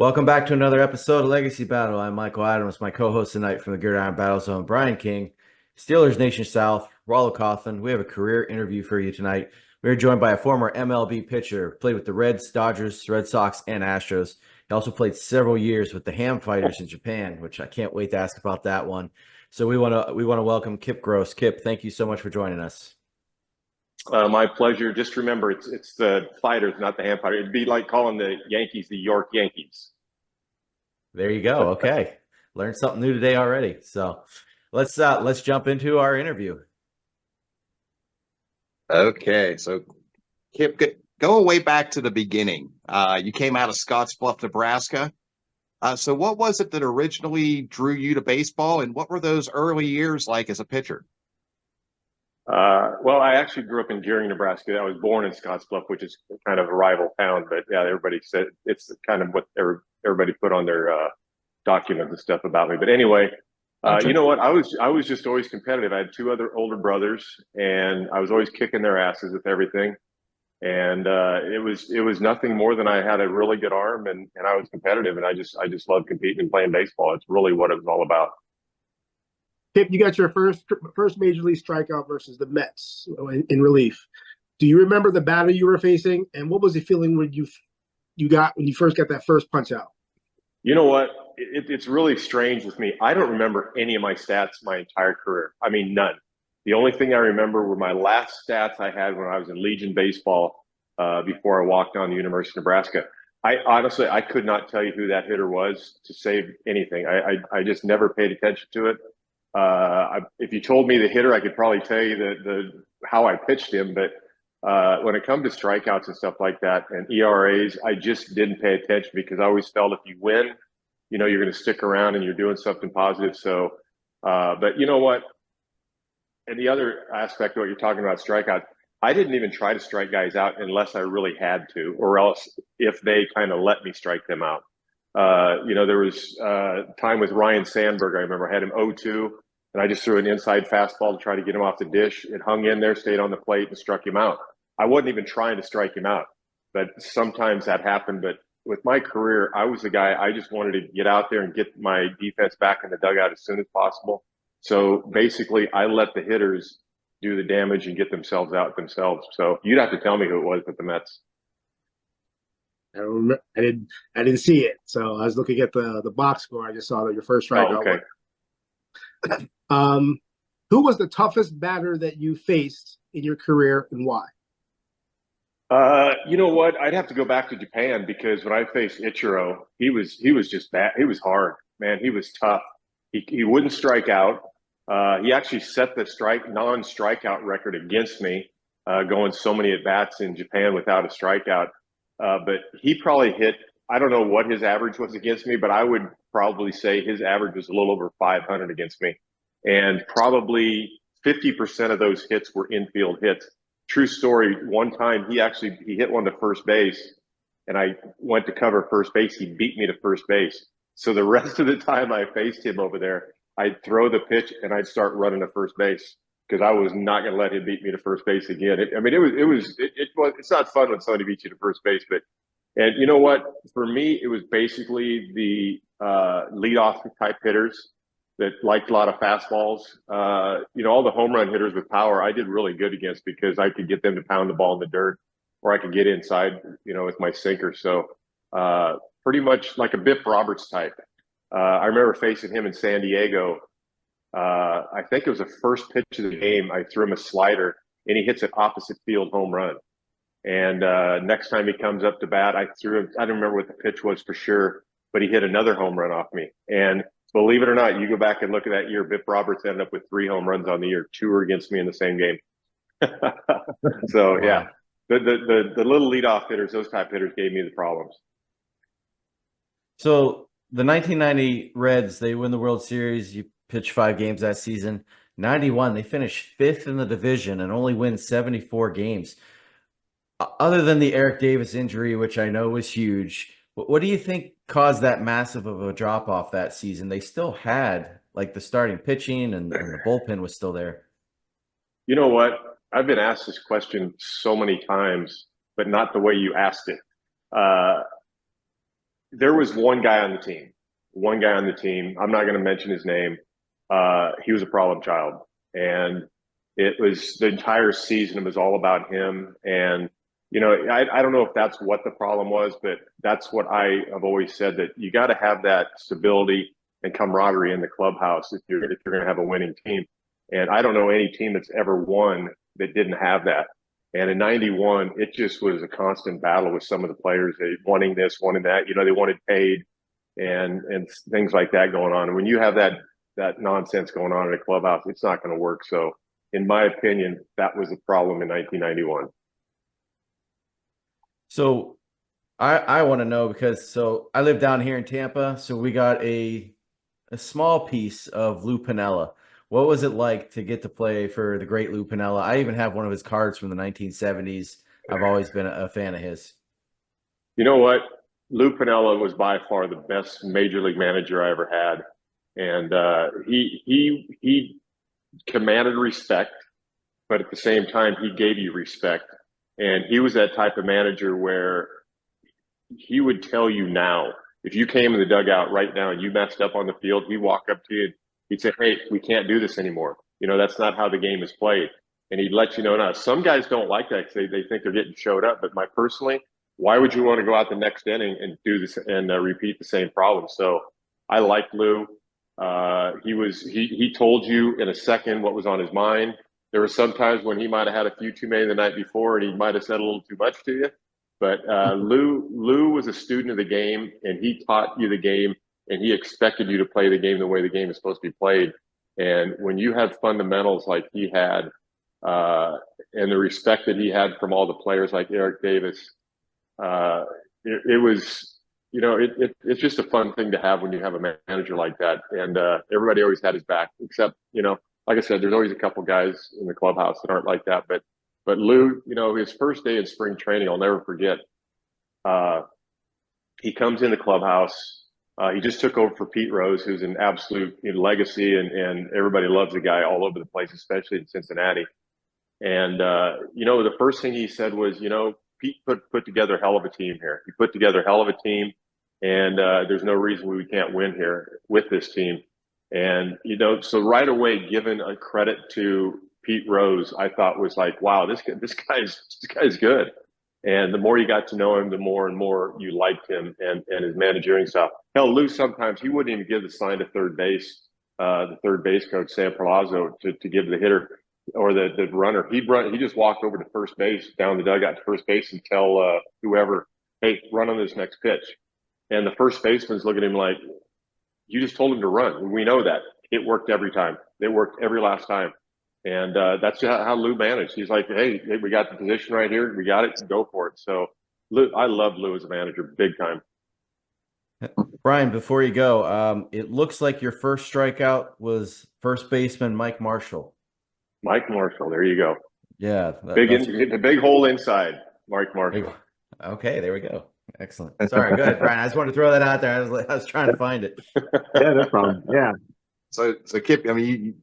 Welcome back to another episode of Legacy Battle. I'm Michael Adams, my co-host tonight from the Gridiron Battle Zone, Brian King, Steelers Nation South, Rollo Coughlin. We have a career interview for you tonight. We're joined by a former MLB pitcher, played with the Reds, Dodgers, Red Sox, and Astros. He also played several years with the Ham Fighters in Japan, which I can't wait to ask about that one. So we want to welcome Kip Gross. Kip, thank you so much for joining us. My pleasure. Just remember, it's the fighters, not the ham fighter. It'd be like calling the Yankees the York Yankees. There you go. Okay. Learned something new today already. So let's jump into our interview. Okay, so Kip, go way back to the beginning. You came out of Scottsbluff, Nebraska. So what was it that originally drew you to baseball, and what were those early years like as a pitcher? Well, I actually grew up in Gearing, Nebraska. I was born in Scottsbluff, which is kind of a rival town. But yeah, everybody said it's kind of what everybody put on their documents and stuff about me. But anyway, you Gotcha. know what? I was just always competitive. I had two other older brothers, and I was always kicking their asses with everything. And it was nothing more than I had a really good arm, and I was competitive, and I just loved competing and playing baseball. It's really what it was all about. Kip, you got your first major league strikeout versus the Mets in relief. Do you remember the battle you were facing, and what was the feeling when you got when you first got that first punch out? You know what? It's really strange with me. I don't remember any of my stats my entire career. I mean, none. The only thing I remember were my last stats I had when I was in Legion baseball before I walked on the University of Nebraska. I honestly, I could not tell you who that hitter was to save anything. I just never paid attention to it. If you told me the hitter, I could probably tell you the how I pitched him. But when it comes to strikeouts and stuff like that and ERAs, I just didn't pay attention because I always felt if you win, you know, you're going to stick around and you're doing something positive. So, but you know what? And the other aspect of what you're talking about, strikeouts, I didn't even try to strike guys out unless I really had to, or else if they kind of let me strike them out. You know, there was time with Ryan Sandberg. I remember I had him 0-2, and I just threw an inside fastball to try to get him off the dish. It hung in there, stayed on the plate, and struck him out. I wasn't even trying to strike him out, but sometimes that happened. But with my career, I was the guy, I just wanted to get out there and get my defense back in the dugout as soon as possible. So basically, I let the hitters do the damage and get themselves out themselves. So you'd have to tell me who it was with the Mets. I don't remember, I didn't see it, so I was looking at the box score. I just saw that your first Oh, strikeout. okay. Who was the toughest batter that you faced in your career, and why? You know what? I'd have to go back to Japan because when I faced Ichiro, he was just bad. He was hard, man. He was tough. He wouldn't strike out. He actually set the non-strikeout record against me, going so many at bats in Japan without a strikeout. But he probably hit. I don't know what his average was against me, but I would probably say his average was a little over 500 against me, and probably 50% of those hits were infield hits. True story. One time he hit one to first base, and I went to cover first base. He beat me to first base. So the rest of the time I faced him over there, I'd throw the pitch and I'd start running to first base because I was not going to let him beat me to first base again. It's not fun when somebody beats you to first base, but and you know what? For me, it was basically the leadoff type hitters that liked a lot of fastballs. You know, all the home run hitters with power, I did really good against because I could get them to pound the ball in the dirt, or I could get inside, you know, with my sinker. So pretty much like a Biff Roberts type. I remember facing him in San Diego. I think it was the first pitch of the game. I threw him a slider, and he hits an opposite field home run. And next time he comes up to bat, I threw him. I don't remember what the pitch was for sure, but he hit another home run off me. And believe it or not, you go back and look at that year. Biff Roberts ended up with 3 home runs on the year. 2 were against me in the same game. So Wow. yeah, the little leadoff hitters, those type hitters, gave me the problems. So the 1990 Reds, they win the World Series. You pitched 5 games that season. 91, they finished 5th in the division and only win 74 games. Other than the Eric Davis injury, which I know was huge, what do you think caused that massive of a drop off that season? They still had like the starting pitching and the bullpen was still there. You know what? I've been asked this question so many times, but not the way you asked it. Uh, there was one guy on the team. One guy on the team. I'm not going to mention his name. He was a problem child, and it was the entire season. It was all about him. And I don't know if that's what the problem was, but that's what I have always said, that you got to have that stability and camaraderie in the clubhouse if you're going to have a winning team. And I don't know any team that's ever won that didn't have that. And in '91, it just was a constant battle with some of the players. They wanting this, wanting that. They wanted paid, and things like that going on. And when you have that nonsense going on in a clubhouse, it's not going to work. So, in my opinion, that was the problem in 1991. So, I want to know, because I live down here in Tampa, so we got a small piece of Lou Piniella. What was it like to get to play for the great Lou Piniella? I even have one of his cards from the 1970s. I've always been a fan of his. You know what? Lou Piniella was by far the best major league manager I ever had. And he commanded respect, but at the same time, he gave you respect. And he was that type of manager where he would tell you now, if you came in the dugout right now and you messed up on the field, he'd walk up to you and he'd say, "Hey, we can't do this anymore. That's not how the game is played." And he'd let you know. Now, some guys don't like that because they think they're getting showed up. But personally, why would you want to go out the next inning and do this and repeat the same problem? So I liked Lou. He told you in a second what was on his mind. There were some times when he might have had a few too many the night before, and he might have said a little too much to you. But Lou was a student of the game, and he taught you the game, and he expected you to play the game the way the game is supposed to be played. And when you have fundamentals like he had, and the respect that he had from all the players like Eric Davis, it was, it's just a fun thing to have when you have a manager like that. And everybody always had his back, except, like I said, there's always a couple guys in the clubhouse that aren't like that. But Lou, his first day in spring training, I'll never forget. He comes in the clubhouse. He just took over for Pete Rose, who's an absolute legacy, and everybody loves the guy all over the place, especially in Cincinnati. And, the first thing he said was, Pete put together a hell of a team here. He put together a hell of a team, and there's no reason we can't win here with this team. And, so right away, giving a credit to Pete Rose, I thought was like, wow, this guy's good. And the more you got to know him, the more and more you liked him and his managerial style. Hell, Lou, sometimes he wouldn't even give the sign to third base, the third base coach, Sam Palazzo, to give the hitter or the runner. He just walked over to first base, down the dugout to first base, and tell whoever, "Hey, run on this next pitch." And the first baseman's looking at him like, "You just told him to run. We know that." It worked every time. It worked every last time. And that's how Lou managed. He's like, hey, we got the position right here. We got it. Go for it. So I love Lou as a manager, big time. Brian, before you go, it looks like your first strikeout was first baseman Mike Marshall. Mike Marshall. There you go. Yeah. The big hole inside, Mike Marshall. Okay, there we go. Excellent. Sorry, go ahead, Brian. I just wanted to throw that out there. I was trying to find it. Yeah, no problem. Yeah. So Kip, I mean,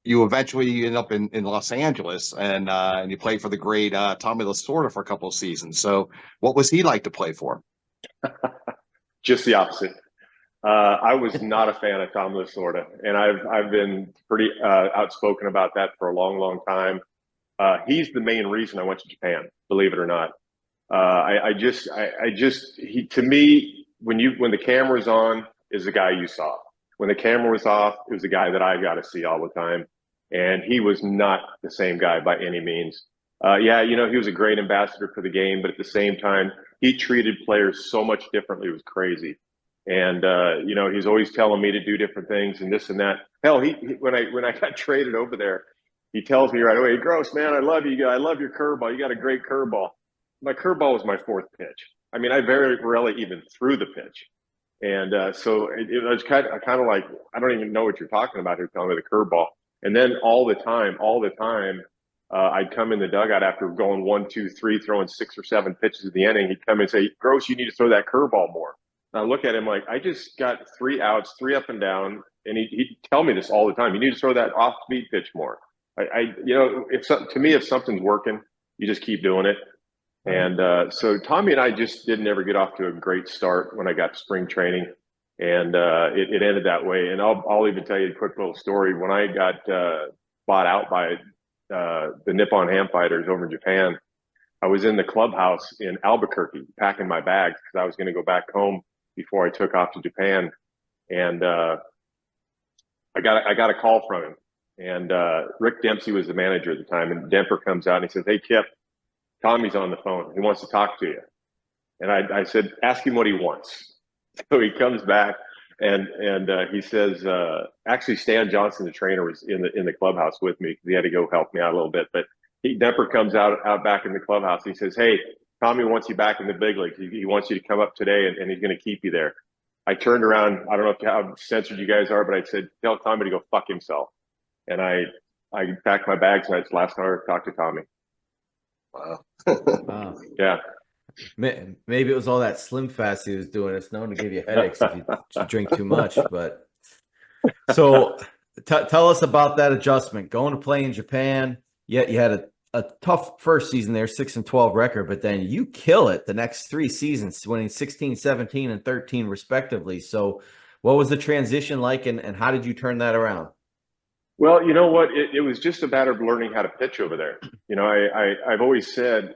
you eventually end up in Los Angeles, and you play for the great Tommy Lasorda for a couple of seasons. So what was he like to play for? Just the opposite. I was not a fan of Tommy Lasorda, and I've been pretty outspoken about that for a long, long time. He's the main reason I went to Japan, believe it or not. He, to me, when the camera's on, is the guy you saw. When the camera was off, it was the guy that I got to see all the time. And he was not the same guy by any means. He was a great ambassador for the game, but at the same time, he treated players so much differently. It was crazy. And, he's always telling me to do different things and this and that. Hell, when I got traded over there, he tells me right away, "Hey, Gross, man, I love you. I love your curveball. You got a great curveball." My curveball was my fourth pitch. I mean, I very rarely even threw the pitch. And so it was kind of like, I don't even know what you're talking about here, telling me the curveball. And then all the time, I'd come in the dugout after going 1, 2, 3, throwing 6 or 7 pitches at the inning. He'd come and say, "Gross, you need to throw that curveball more." And I look at him like, I just got 3 outs, 3 up and down. And he'd tell me this all the time. You need to throw that off-speed pitch more. To me, if something's working, you just keep doing it. And so Tommy and I just didn't ever get off to a great start when I got to spring training, and it ended that way. And I'll even tell you a quick little story. When I got bought out by the Nippon Ham Fighters over in Japan, I was in the clubhouse in Albuquerque packing my bags because I was going to go back home before I took off to Japan, and I got a call from him, and Rick Dempsey was the manager at the time, and Demper comes out and he says, "Hey Kip, Tommy's on the phone. He wants to talk to you." And I said, "Ask him what he wants." So he comes back and he says, actually Stan Johnson, the trainer, was in the clubhouse with me because he had to go help me out a little bit. But Demper comes out back in the clubhouse. He says, "Hey, Tommy wants you back in the big leagues. He wants you to come up today, and he's going to keep you there." I turned around. I don't know how censored you guys are, but I said, "Tell Tommy to go fuck himself." And I packed my bags, and that's the last time I talked to Tommy. Wow. Wow. Yeah. Maybe it was all that Slim Fast he was doing. It's known to give you headaches if you drink too much. But so tell us about that adjustment. Going to play in Japan, yet you had a tough first season there, 6-12 record, but then you kill it the next 3 seasons, winning 16, 17, and 13 respectively. So what was the transition like, and how did you turn that around? Well, you know what? It was just a matter of learning how to pitch over there. You know, I've always said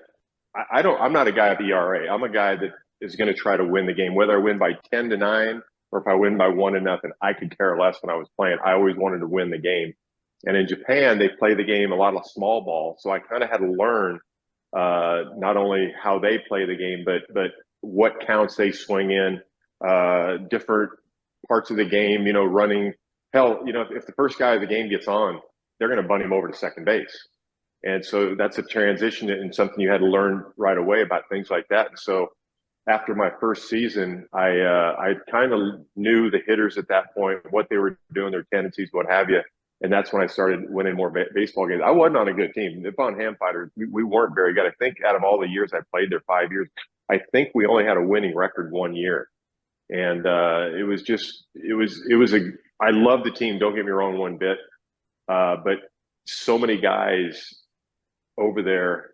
I'm not a guy of ERA. I'm a guy that is going to try to win the game, whether I win by 10-9 or if I win by 1-0. I could care less when I was playing. I always wanted to win the game. And in Japan, they play the game a lot of small ball, so I kind of had to learn not only how they play the game, but what counts they swing in, different parts of the game. You know, running. Hell, you know, if the first guy of the game gets on, they're going to bunt him over to second base. And so that's a transition and something you had to learn right away about things like that. And so after my first season, I kind of knew the hitters at that point, what they were doing, their tendencies, what have you. And that's when I started winning more baseball games. I wasn't on a good team. Nippon Ham Fighters, we weren't very good. I think out of all the years I played there, 5 years, I think we only had a winning record 1 year. And it was I love the team. Don't get me wrong one bit. But so many guys over there,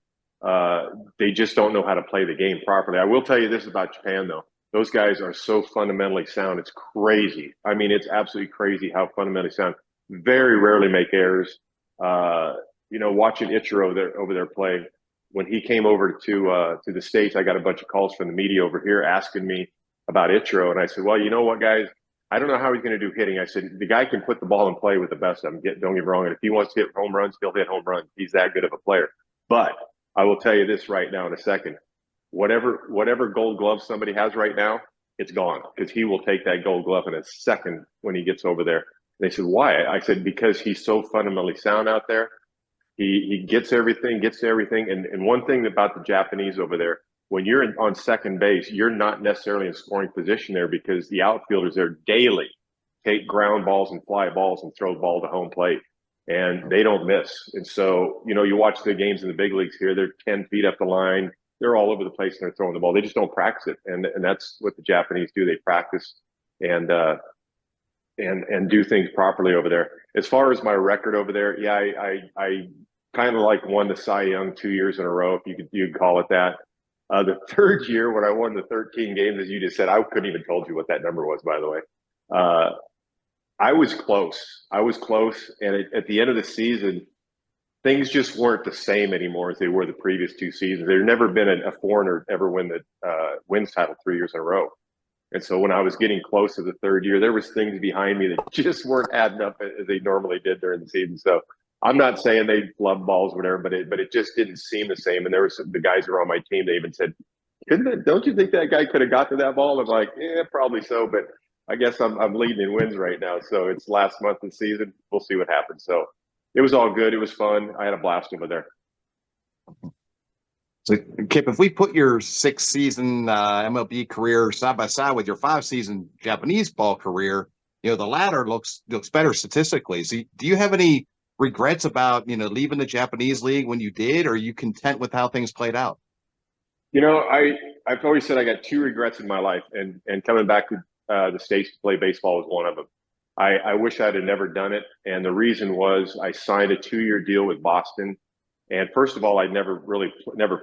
they just don't know how to play the game properly. I will tell you this about Japan, though. Those guys are so fundamentally sound. It's crazy. I mean, it's absolutely crazy how fundamentally sound. Very rarely make errors. You know, watching Ichiro over there play, when he came over to the States, I got a bunch of calls from the media over here asking me about Ichiro. And I said, well, you know what, guys? I don't know how he's going to do hitting. I said, the guy can put the ball in play with the best of them. Don't get me wrong. And if he wants to hit home runs, he'll hit home runs. He's that good of a player. But I will tell you this right now in a second. Whatever gold glove somebody has right now, it's gone, because he will take that gold glove in a second when he gets over there. They said, why? I said, because he's so fundamentally sound out there. He gets everything, gets to everything. And one thing about the Japanese over there, when you're on second base, you're not necessarily in scoring position there, because the outfielders there daily take ground balls and fly balls and throw the ball to home plate, and they don't miss. And so, you know, you watch the games in the big leagues here, they're 10 feet up the line. They're all over the place and they're throwing the ball. They just don't practice it. And that's what the Japanese do. They practice and do things properly over there. As far as my record over there, yeah, I kind of like won the Cy Young 2 years in a row, if you'd call it that. The third year when I won the 13 games, as you just said, I couldn't even told you what that number was, by the way. I was close. And at the end of the season, things just weren't the same anymore as they were the previous 2 seasons. There'd never been a foreigner ever win the wins title 3 years in a row. And so when I was getting close to the third year, there was things behind me that just weren't adding up as they normally did during the season. So I'm not saying they loved balls or whatever, but it just didn't seem the same. And there were the guys who were on my team, they even said, don't you think that guy could have got to that ball? I'm like, yeah, probably so. But I guess I'm leading in wins right now. So it's last month of the season. We'll see what happens. So it was all good. It was fun. I had a blast over there. So, Kip, if we put your 6-season MLB career side by side with your 5-season Japanese ball career, you know, the latter looks better statistically. So do you have any regrets about, you know, leaving the Japanese league when you did, or are you content with how things played out? You know, I've always said I got 2 regrets in my life, and coming back to the States to play baseball was one of them. I wish I'd have never done it. And the reason was I signed a 2-year deal with Boston. And first of all, I never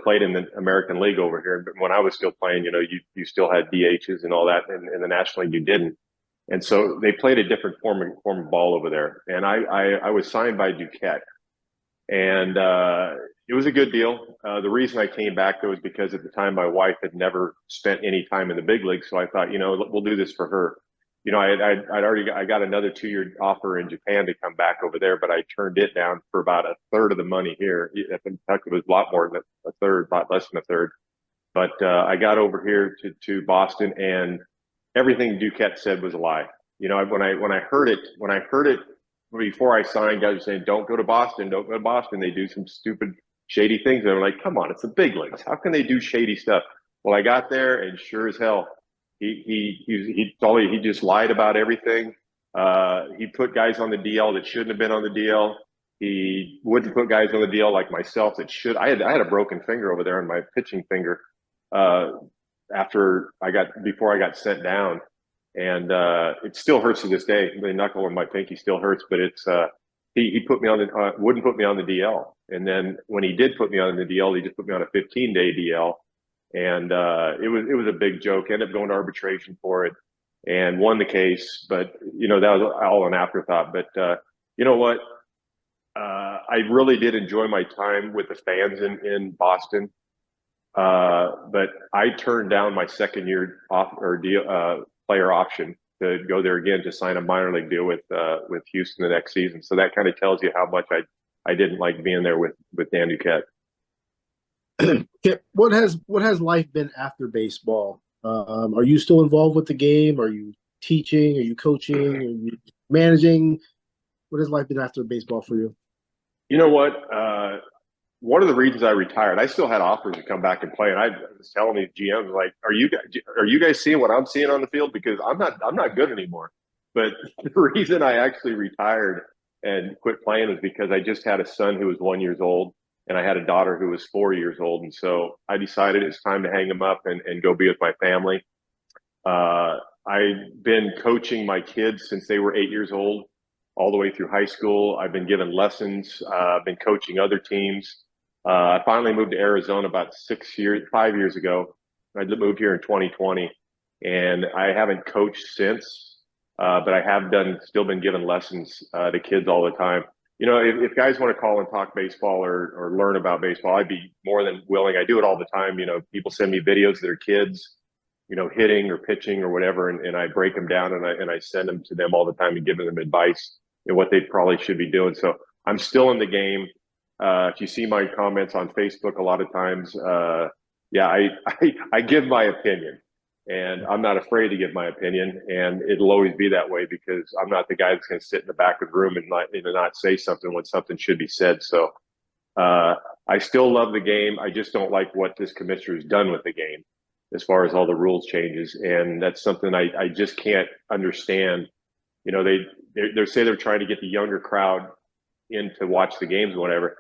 played in the American League over here. But when I was still playing, you still had DHs and all that. And in the National League, you didn't. And so they played a different form of ball over there. And I was signed by Duquette. And it was a good deal. The reason I came back, though, was because at the time my wife had never spent any time in the big league. So I thought, we'll do this for her. I got another 2-year offer in Japan to come back over there, but I turned it down for about a third of the money here. In fact, it was a lot more than a third, a lot less than a third. But I got over here to Boston, and everything Duquette said was a lie. When I heard it before I signed, guys were saying, "Don't go to Boston, don't go to Boston. They do some stupid, shady things." And I'm like, "Come on, it's the big leagues. How can they do shady stuff?" Well, I got there, and sure as hell, he just lied about everything. He put guys on the DL that shouldn't have been on the DL. He wouldn't put guys on the DL like myself that should. I had a broken finger over there on my pitching finger before I got sent down, and it still hurts to this day. The knuckle in my pinky still hurts, but it's he put me on wouldn't put me on the DL, and then when he did put me on the DL, he just put me on a 15-day DL. And it was a big joke. Ended up going to arbitration for it and won the case. But, that was all an afterthought. But you know what? I really did enjoy my time with the fans in Boston. But I turned down my second year player option to go there again to sign a minor league deal with Houston the next season. So that kind of tells you how much I didn't like being there with Dan Duquette. Kip, what has life been after baseball? Are you still involved with the game? Are you teaching? Are you coaching? Are you managing? What has life been after baseball for you? You know what? One of the reasons I retired, I still had offers to come back and play, and I was telling these GMs, like, "Are you guys seeing what I'm seeing on the field? Because I'm not good anymore." But the reason I actually retired and quit playing was because I just had a son who was 1 year old. And I had a daughter who was 4 years old. And so I decided it's time to hang them up and go be with my family. I've been coaching my kids since they were 8 years old, all the way through high school. I've been given lessons. I've been coaching other teams. I finally moved to Arizona about 5 years ago. I moved here in 2020, and I haven't coached since, but I have still been given lessons to kids all the time. If guys want to call and talk baseball or learn about baseball, I'd be more than willing. I do it all the time. People send me videos of their kids, hitting or pitching or whatever, and I break them down and I send them to them all the time and giving them advice and what they probably should be doing. So I'm still in the game. If you see my comments on Facebook, a lot of times, I give my opinion. And I'm not afraid to give my opinion, and it'll always be that way because I'm not the guy that's going to sit in the back of the room and not say something when something should be said. So I still love the game. I just don't like what this commissioner has done with the game as far as all the rules changes, and that's something I just can't understand. They say they're trying to get the younger crowd in to watch the games or whatever.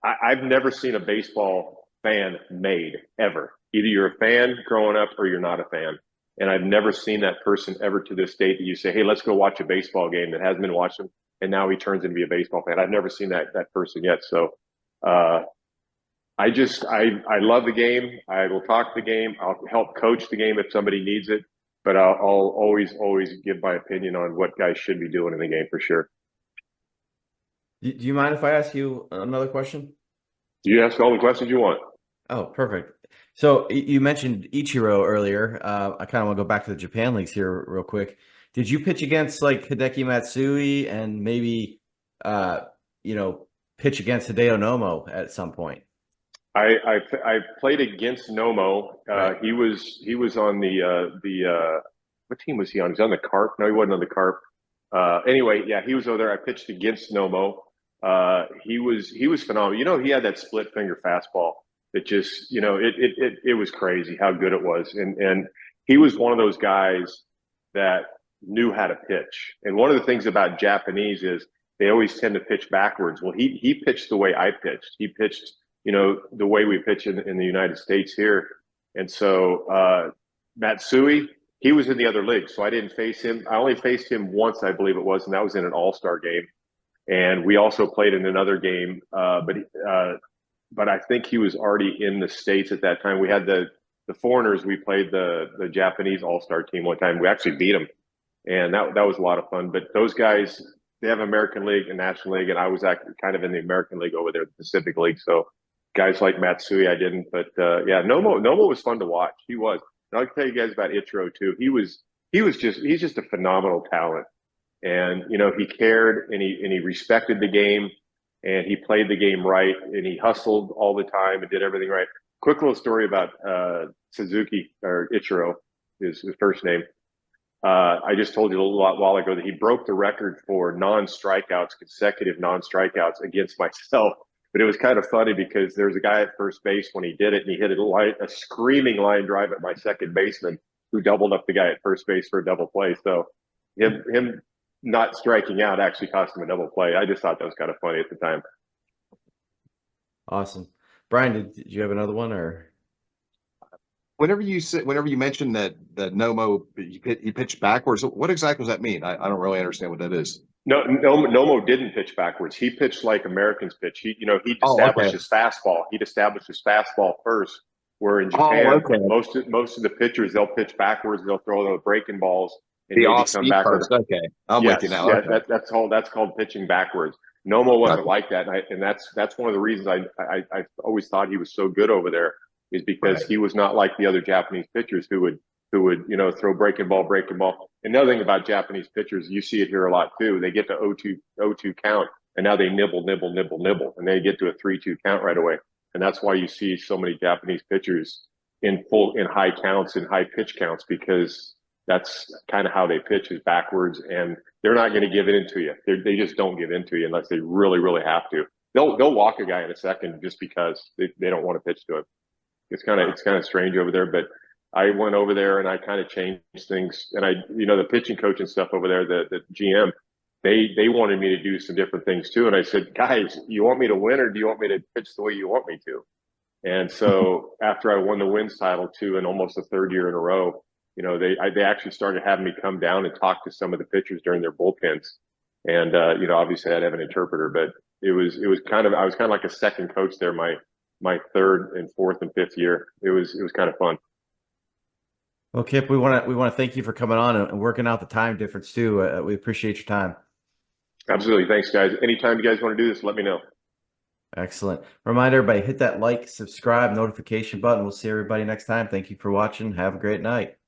I've never seen a baseball fan made ever. Either you're a fan growing up or you're not a fan. And I've never seen that person ever to this date that you say, "Hey, let's go watch a baseball game," that hasn't been watching, and now he turns into be a baseball fan. I've never seen that person yet. So I love the game. I will talk the game. I'll help coach the game if somebody needs it. But I'll always give my opinion on what guys should be doing in the game for sure. Do you mind if I ask you another question? You ask all the questions you want. Oh, perfect. So you mentioned Ichiro earlier. I kind of want to go back to the Japan leagues here real quick. Did you pitch against like Hideki Matsui and maybe, pitch against Hideo Nomo at some point? I played against Nomo. Right. He was on the what team was he on? He was on the Carp. No, he wasn't on the Carp. Anyway, yeah, he was over there. I pitched against Nomo. He was phenomenal. He had that split finger fastball. It just, it was crazy how good it was. And he was one of those guys that knew how to pitch. And one of the things about Japanese is they always tend to pitch backwards. Well, he pitched the way I pitched. He pitched, the way we pitch in the United States here. And so Matsui, he was in the other league. So I didn't face him. I only faced him once, I believe it was, and that was in an all-star game. And we also played in another game, but I think he was already in the States at that time. We had the foreigners. We played the Japanese All-Star team one time. We actually beat them, and that was a lot of fun. But those guys, they have American League and National League, and I was actually kind of in the American League over there, the Pacific League. So guys like Matsui, I didn't. But yeah, Nomo was fun to watch. He was. And I'll tell you guys about Ichiro too. He's just a phenomenal talent. And he cared, and he respected the game, and he played the game right, and he hustled all the time and did everything right. Quick little story about Suzuki, or Ichiro is his first name. I just told you a little while ago that he broke the record for consecutive non-strikeouts against myself. But it was kind of funny because there was a guy at first base when he did it, and he hit a screaming line drive at my second baseman, who doubled up the guy at first base for a double play. So him not striking out actually cost him a double play. I just thought that was kind of funny at the time. Awesome. Brian, did you have another one, or? Whenever you mentioned that Nomo he pitched backwards, what exactly does that mean? I don't really understand what that is. No, Nomo didn't pitch backwards. He pitched like Americans pitch. He established his fastball. He'd established his fastball first. Where in Japan, most of the pitchers, they'll pitch backwards. They'll throw those breaking balls and the maybe come backwards. Okay, I'm with you now. Yeah, okay. that's called pitching backwards. Nomo wasn't like that, and that's one of the reasons I always thought he was so good over there, is because he was not like the other Japanese pitchers who would throw breaking ball. Another thing about Japanese pitchers, you see it here a lot too. They get to 0-2 count, and now they nibble, and they get to a 3-2 count right away. And that's why you see so many Japanese pitchers in high counts and high pitch counts, because that's kind of how they pitch, is backwards, and they're not going to give it into you. They just don't give in to you unless they really, really have to. They'll walk a guy in a second just because they don't want to pitch to him. It's kind of strange over there, but I went over there and I kind of changed things. And the pitching coach and stuff over there, the GM, they wanted me to do some different things too. And I said, guys, you want me to win, or do you want me to pitch the way you want me to? And so after I won the wins title too, and almost the third year in a row, they actually started having me come down and talk to some of the pitchers during their bullpens. And, obviously I'd have an interpreter, but I was kind of like a second coach there, my third and fourth and fifth year. It was kind of fun. Well, Kip, we want to thank you for coming on and working out the time difference too. We appreciate your time. Absolutely. Thanks, guys. Anytime you guys want to do this, let me know. Excellent. Remind everybody, hit that like, subscribe, notification button. We'll see everybody next time. Thank you for watching. Have a great night.